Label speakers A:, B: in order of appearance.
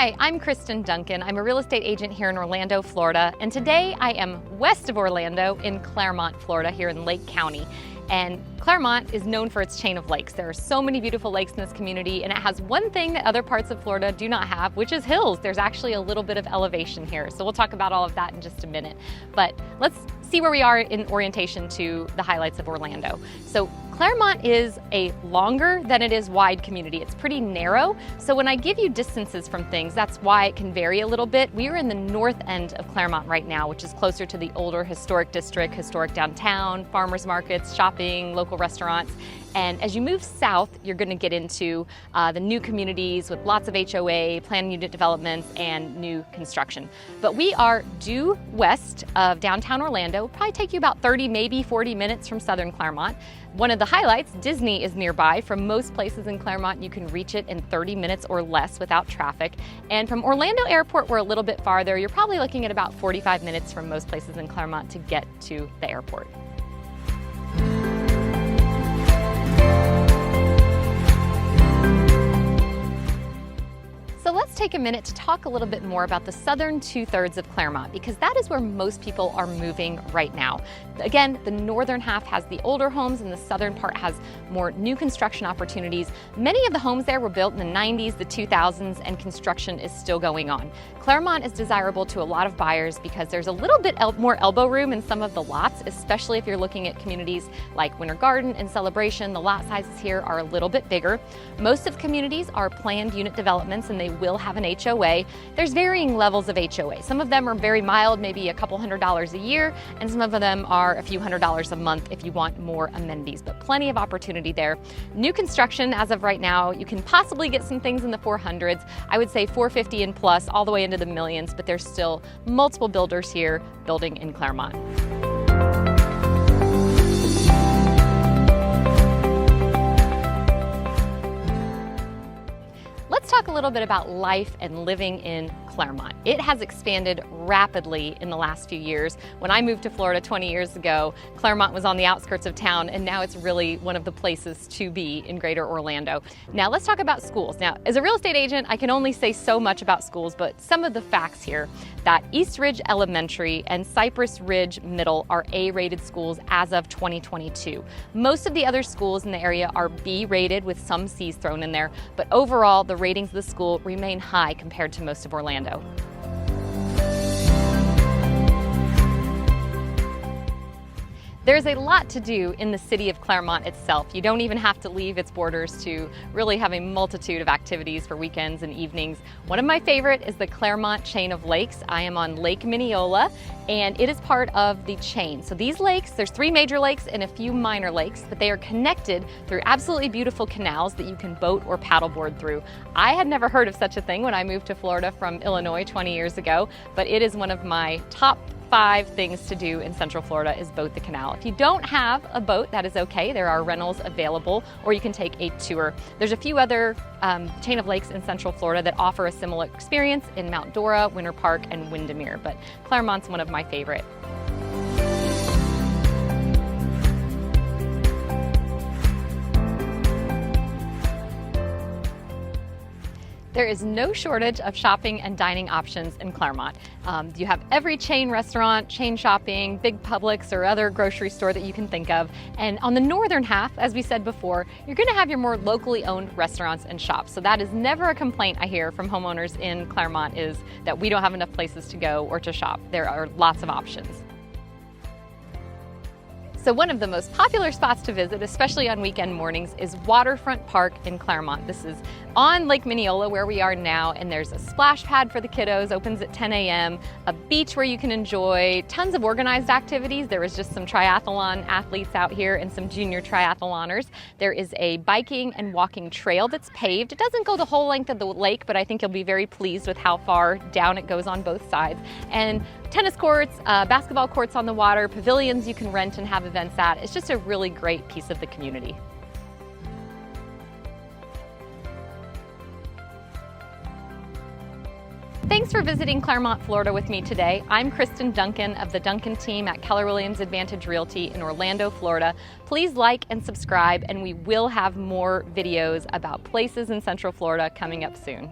A: Hi, I'm Kristin Duncan. I'm a real estate agent here in Orlando, Florida, and today I am west of Orlando in Clermont, Florida, here in Lake County. And Clermont is known for its chain of lakes. There are so many beautiful lakes in this community, and it has one thing that other parts of Florida do not have, which is hills. There's actually a little bit of elevation here, so we'll talk about all of that in just a minute. But let's see where we are in orientation to the highlights of Orlando. So Clermont is a longer than it is wide community. It's pretty narrow, so when I give you distances from things, that's why it can vary a little bit. We are in the north end of Clermont right now, which is closer to the older historic district, historic downtown, farmers markets, shopping, local restaurants. And as you move south, you're going to get into the new communities with lots of HOA, planned unit developments, and new construction. But we are due west of downtown Orlando. It'll probably take you about 30, maybe 40 minutes from southern Clermont. One of the highlights, Disney is nearby. From most places in Clermont, you can reach it in 30 minutes or less without traffic. And from Orlando Airport, we're a little bit farther. You're probably looking at about 45 minutes from most places in Clermont to get to the airport. So let's take a minute to talk a little bit more about the southern two-thirds of Clermont, because that is where most people are moving right now. Again, the northern half has the older homes and the southern part has more new construction opportunities. Many of the homes there were built in the 90s, the 2000s, and construction is still going on. Clermont is desirable to a lot of buyers because there's a little bit more elbow room in some of the lots, especially if you're looking at communities like Winter Garden and Celebration. The lot sizes here are a little bit bigger. Most of communities are planned unit developments and they will have an HOA. There's varying levels of HOA. Some of them are very mild, maybe a couple $100s a year, and some of them are a few $100s a month if you want more amenities, but plenty of opportunity there. New construction, as of right now, you can possibly get some things in the 400s. I would say 450 and plus, all the way into the millions, but there's still multiple builders here building in Clermont. Let's talk a little bit about life and living in Clermont. It has expanded rapidly in the last few years. When I moved to Florida 20 years ago, Clermont was on the outskirts of town, and now it's really one of the places to be in greater Orlando. Now let's talk about schools. Now, as a real estate agent, I can only say so much about schools, but some of the facts here, that East Ridge Elementary and Cypress Ridge Middle are A-rated schools as of 2022. Most of the other schools in the area are B-rated with some C's thrown in there, but overall, the ratings of the school remain high compared to most of Orlando. There's a lot to do in the city of Clermont itself. You don't even have to leave its borders to really have a multitude of activities for weekends and evenings. One of my favorite is the Clermont chain of lakes. I am on Lake Mineola, and it is part of the chain. So these lakes, there's 3 major lakes and a few minor lakes, but they are connected through absolutely beautiful canals that you can boat or paddleboard through. I had never heard of such a thing when I moved to Florida from Illinois 20 years ago, but it is one of my top 5 things to do in Central Florida is boat the canal. If you don't have a boat, that is okay. There are rentals available, or you can take a tour. There's a few other chain of lakes in Central Florida that offer a similar experience in Mount Dora, Winter Park, and Windermere, but Clermont's one of my favorite. There is no shortage of shopping and dining options in Clermont. You have every chain restaurant, chain shopping, big Publix or other grocery store that you can think of. And on the northern half, as we said before, you're going to have your more locally owned restaurants and shops. So that is never a complaint I hear from homeowners in Clermont, is that we don't have enough places to go or to shop. There are lots of options. So one of the most popular spots to visit, especially on weekend mornings, is Waterfront Park in Clermont. This is on Lake Mineola where we are now, and there's a splash pad for the kiddos, opens at 10 a.m., a beach where you can enjoy tons of organized activities. There is just some triathlon athletes out here and some junior triathloners. There is a biking and walking trail that's paved. It doesn't go the whole length of the lake, but I think you'll be very pleased with how far down it goes on both sides. And tennis courts, basketball courts on the water, pavilions you can rent and have events at. It's just a really great piece of the community. Thanks for visiting Clermont, Florida with me today. I'm Kristin Duncan of the Duncan Team at Keller Williams Advantage Realty in Orlando, Florida. Please like and subscribe, and we will have more videos about places in Central Florida coming up soon.